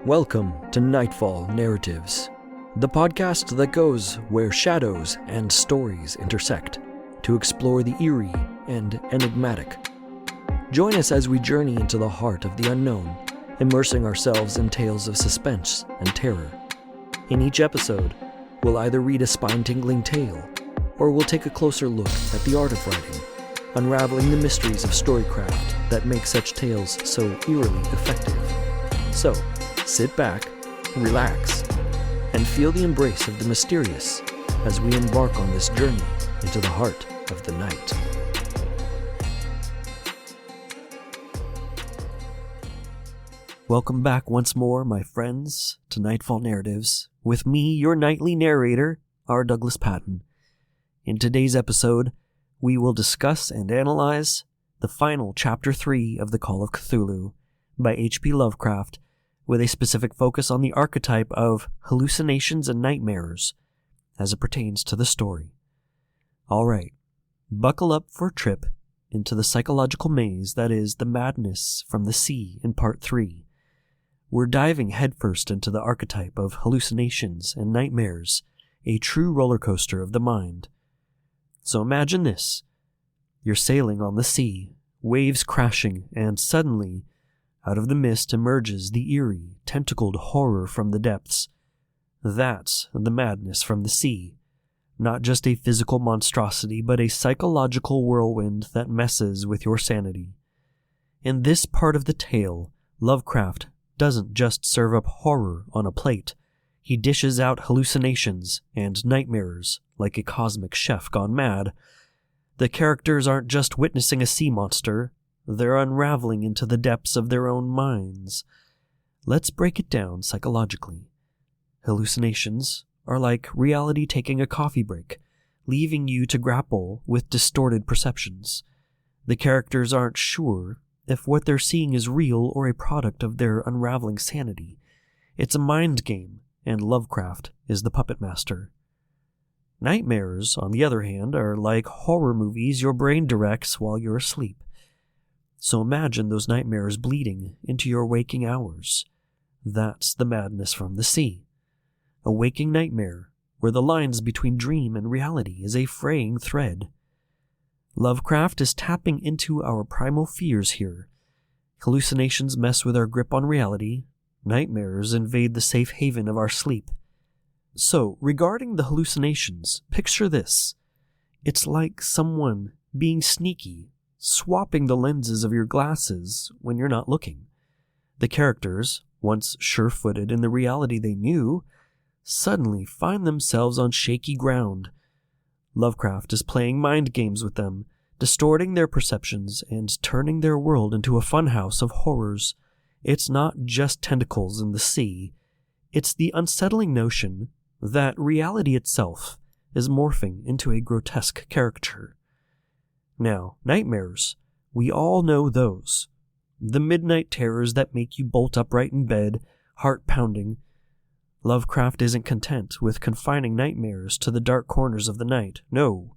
Welcome to Nightfall Narratives, the podcast that goes where shadows and stories intersect to explore the eerie and enigmatic. Join us as we journey into the heart of the unknown, immersing ourselves in tales of suspense and terror. In each episode, we'll either read a spine-tingling tale, or we'll take a closer look at the art of writing, unraveling the mysteries of storycraft that make such tales so eerily effective. So, sit back, relax, and feel the embrace of the mysterious as we embark on this journey into the heart of the night. Welcome back once more, my friends, to Nightfall Narratives, with me, your nightly narrator, R. Douglas Patton. In today's episode, we will discuss and analyze the final Chapter 3 of the Call of Cthulhu by H.P. Lovecraft, with a specific focus on the archetype of Hallucinations and Nighmares as it pertains to the story. Alright, buckle up for a trip into the psychological maze that is the madness from the sea in Part 3. We're diving headfirst into the archetype of hallucinations and nightmares, a true roller coaster of the mind. So imagine this. You're sailing on the sea, waves crashing, and suddenly, out of the mist emerges the eerie, tentacled horror from the depths. That's the madness from the sea. Not just a physical monstrosity, but a psychological whirlwind that messes with your sanity. In this part of the tale, Lovecraft doesn't just serve up horror on a plate. He dishes out hallucinations and nightmares like a cosmic chef gone mad. The characters aren't just witnessing a sea monster, they're unraveling into the depths of their own minds. Let's break it down psychologically. Hallucinations are like reality taking a coffee break, leaving you to grapple with distorted perceptions. The characters aren't sure if what they're seeing is real or a product of their unraveling sanity. It's a mind game, and Lovecraft is the puppet master. Nightmares, on the other hand, are like horror movies your brain directs while you're asleep. So imagine those nightmares bleeding into your waking hours. That's the madness from the sea. A waking nightmare, where the lines between dream and reality is a fraying thread. Lovecraft is tapping into our primal fears here. Hallucinations mess with our grip on reality. Nightmares invade the safe haven of our sleep. So, regarding the hallucinations, picture this. It's like someone being sneaky, swapping the lenses of your glasses when you're not looking. The characters, once sure-footed in the reality they knew, suddenly find themselves on shaky ground. Lovecraft is playing mind games with them, distorting their perceptions and turning their world into a funhouse of horrors. It's not just tentacles in the sea. It's the unsettling notion that reality itself is morphing into a grotesque caricature. Now, nightmares, we all know those. The midnight terrors that make you bolt upright in bed, heart pounding. Lovecraft isn't content with confining nightmares to the dark corners of the night. No.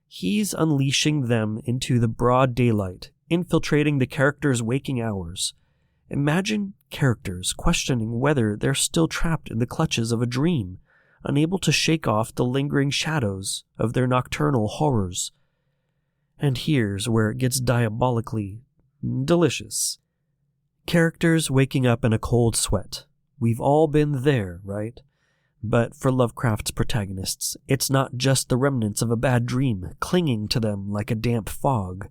He's unleashing them into the broad daylight, infiltrating the characters' waking hours. Imagine characters questioning whether they're still trapped in the clutches of a dream, unable to shake off the lingering shadows of their nocturnal horrors. And here's where it gets diabolically delicious. Characters waking up in a cold sweat. We've all been there, right? But for Lovecraft's protagonists, it's not just the remnants of a bad dream clinging to them like a damp fog.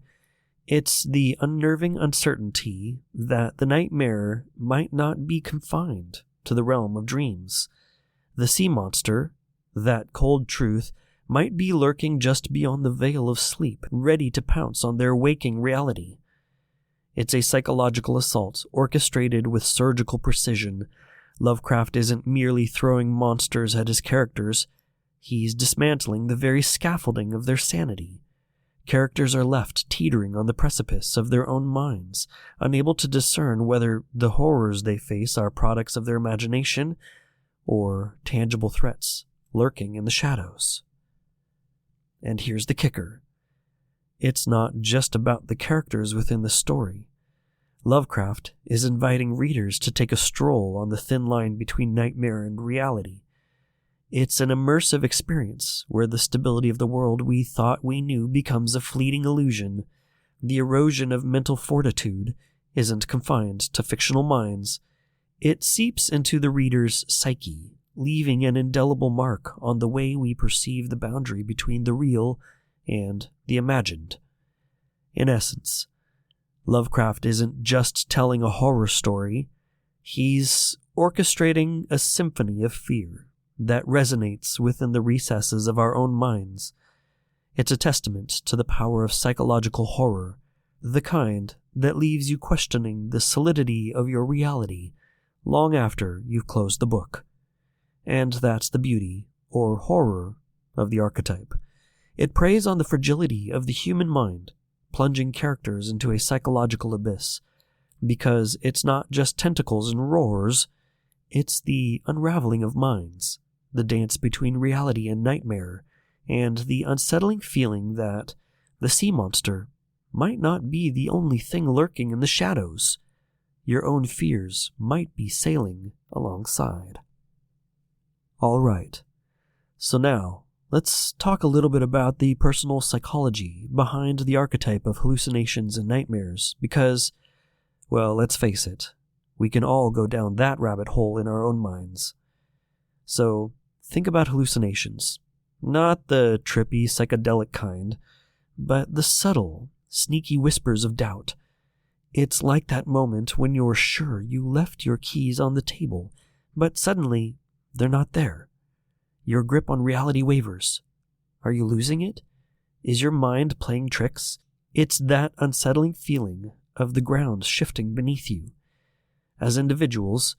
It's the unnerving uncertainty that the nightmare might not be confined to the realm of dreams. The sea monster, that cold truth, might be lurking just beyond the veil of sleep, ready to pounce on their waking reality. It's a psychological assault orchestrated with surgical precision. Lovecraft isn't merely throwing monsters at his characters, he's dismantling the very scaffolding of their sanity. Characters are left teetering on the precipice of their own minds, unable to discern whether the horrors they face are products of their imagination or tangible threats lurking in the shadows. And here's the kicker. It's not just about the characters within the story. Lovecraft is inviting readers to take a stroll on the thin line between nightmare and reality. It's an immersive experience where the stability of the world we thought we knew becomes a fleeting illusion. The erosion of mental fortitude isn't confined to fictional minds. It seeps into the reader's psyche, leaving an indelible mark on the way we perceive the boundary between the real and the imagined. In essence, Lovecraft isn't just telling a horror story, he's orchestrating a symphony of fear that resonates within the recesses of our own minds. It's a testament to the power of psychological horror, the kind that leaves you questioning the solidity of your reality long after you've closed the book. And that's the beauty, or horror, of the archetype. It preys on the fragility of the human mind, plunging characters into a psychological abyss, because it's not just tentacles and roars, it's the unraveling of minds, the dance between reality and nightmare, and the unsettling feeling that the sea monster might not be the only thing lurking in the shadows. Your own fears might be sailing alongside. All right, so now let's talk a little bit about the personal psychology behind the archetype of hallucinations and nightmares, because, well, let's face it, we can all go down that rabbit hole in our own minds. So, think about hallucinations. Not the trippy, psychedelic kind, but the subtle, sneaky whispers of doubt. It's like that moment when you're sure you left your keys on the table, but suddenly they're not there. Your grip on reality wavers. Are you losing it? Is your mind playing tricks? It's that unsettling feeling of the ground shifting beneath you. As individuals,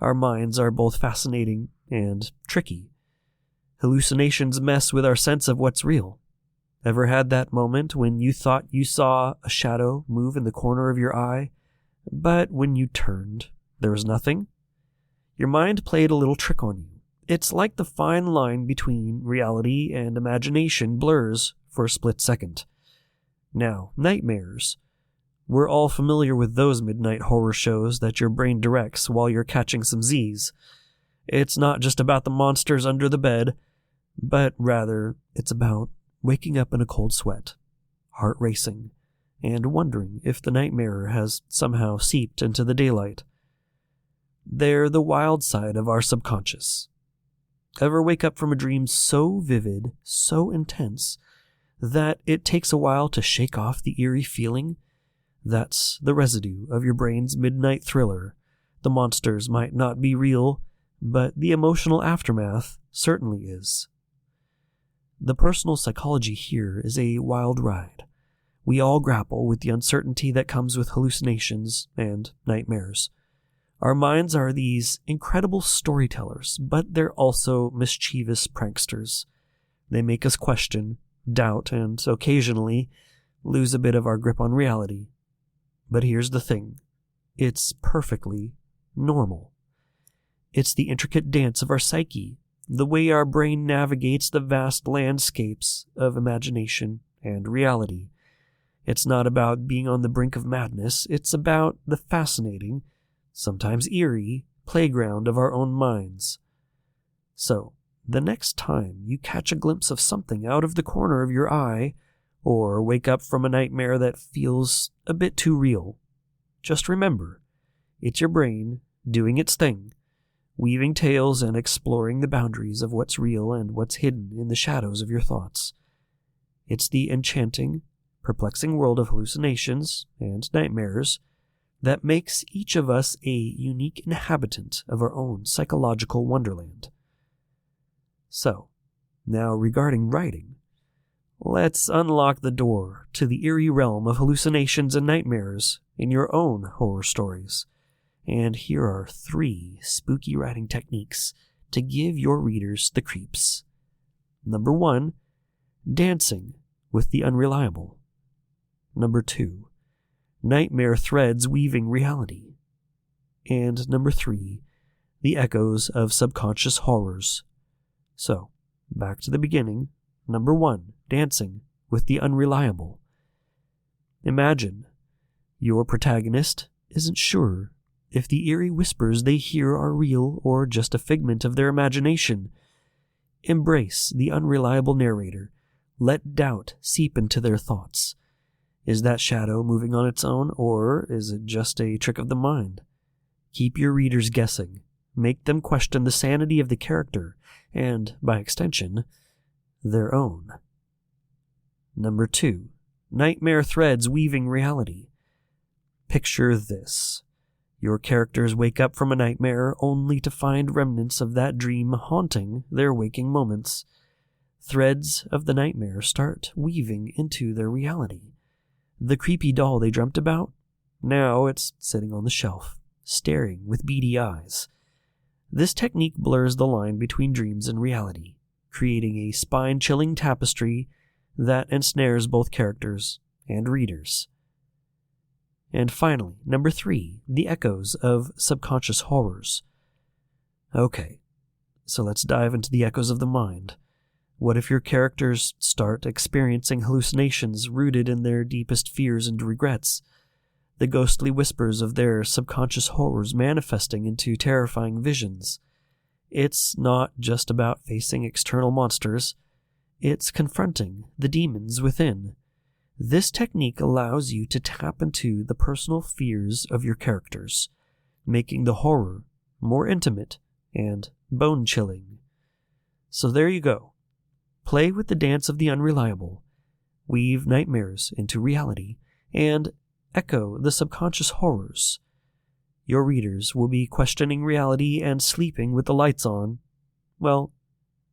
our minds are both fascinating and tricky. Hallucinations mess with our sense of what's real. Ever had that moment when you thought you saw a shadow move in the corner of your eye, but when you turned, there was nothing? Your mind played a little trick on you. It's like the fine line between reality and imagination blurs for a split second. Now, nightmares. We're all familiar with those midnight horror shows that your brain directs while you're catching some Z's. It's not just about the monsters under the bed, but rather it's about waking up in a cold sweat, heart racing, and wondering if the nightmare has somehow seeped into the daylight. They're the wild side of our subconscious. Ever wake up from a dream so vivid, so intense, that it takes a while to shake off the eerie feeling? That's the residue of your brain's midnight thriller. The monsters might not be real, but the emotional aftermath certainly is. The personal psychology here is a wild ride. We all grapple with the uncertainty that comes with hallucinations and nightmares. Our minds are these incredible storytellers, but they're also mischievous pranksters. They make us question, doubt, and occasionally lose a bit of our grip on reality. But here's the thing. It's perfectly normal. It's the intricate dance of our psyche, the way our brain navigates the vast landscapes of imagination and reality. It's not about being on the brink of madness, it's about the fascinating, sometimes eerie, playground of our own minds. So, the next time you catch a glimpse of something out of the corner of your eye, or wake up from a nightmare that feels a bit too real, just remember, it's your brain doing its thing, weaving tales and exploring the boundaries of what's real and what's hidden in the shadows of your thoughts. It's the enchanting, perplexing world of hallucinations and nightmares that makes each of us a unique inhabitant of our own psychological wonderland. So, now regarding writing, let's unlock the door to the eerie realm of hallucinations and nightmares in your own horror stories. And here are 3 spooky writing techniques to give your readers the creeps. Number 1, dancing with the unreliable. Number 2, nightmare threads weaving reality. And number 3, the echoes of subconscious horrors. So, back to the beginning. Number 1, dancing with the unreliable. Imagine your protagonist isn't sure if the eerie whispers they hear are real or just a figment of their imagination. Embrace the unreliable narrator. Let doubt seep into their thoughts. Is that shadow moving on its own, or is it just a trick of the mind? Keep your readers guessing. Make them question the sanity of the character, and, by extension, their own. Number 2. Nightmare threads weaving reality. Picture this. Your characters wake up from a nightmare only to find remnants of that dream haunting their waking moments. Threads of the nightmare start weaving into their reality. The creepy doll they dreamt about? Now it's sitting on the shelf, staring with beady eyes. This technique blurs the line between dreams and reality, creating a spine-chilling tapestry that ensnares both characters and readers. And finally, number 3, the echoes of subconscious horrors. Okay, so let's dive into the echoes of the mind. What if your characters start experiencing hallucinations rooted in their deepest fears and regrets? The ghostly whispers of their subconscious horrors manifesting into terrifying visions. It's not just about facing external monsters. It's confronting the demons within. This technique allows you to tap into the personal fears of your characters, making the horror more intimate and bone-chilling. So there you go. Play with the dance of the unreliable, weave nightmares into reality, and echo the subconscious horrors. Your readers will be questioning reality and sleeping with the lights on, well,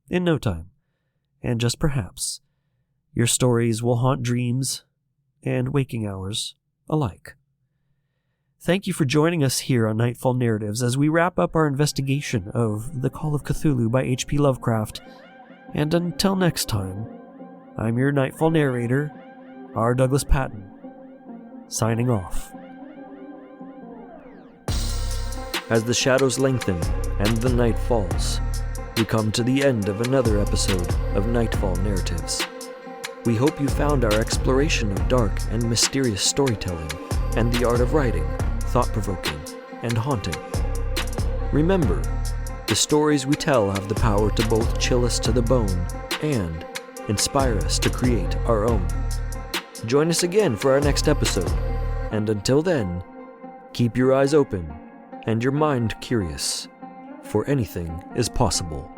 in no time. And just perhaps, your stories will haunt dreams and waking hours alike. Thank you for joining us here on Nightfall Narratives as we wrap up our investigation of the Call of Cthulhu by H.P. Lovecraft. And until next time, I'm your Nightfall narrator, R. Douglas Patton, signing off. As the shadows lengthen and the night falls, we come to the end of another episode of Nightfall Narratives. We hope you found our exploration of dark and mysterious storytelling and the art of writing thought-provoking and haunting. Remember, the stories we tell have the power to both chill us to the bone and inspire us to create our own. Join us again for our next episode, and until then, keep your eyes open and your mind curious, for anything is possible.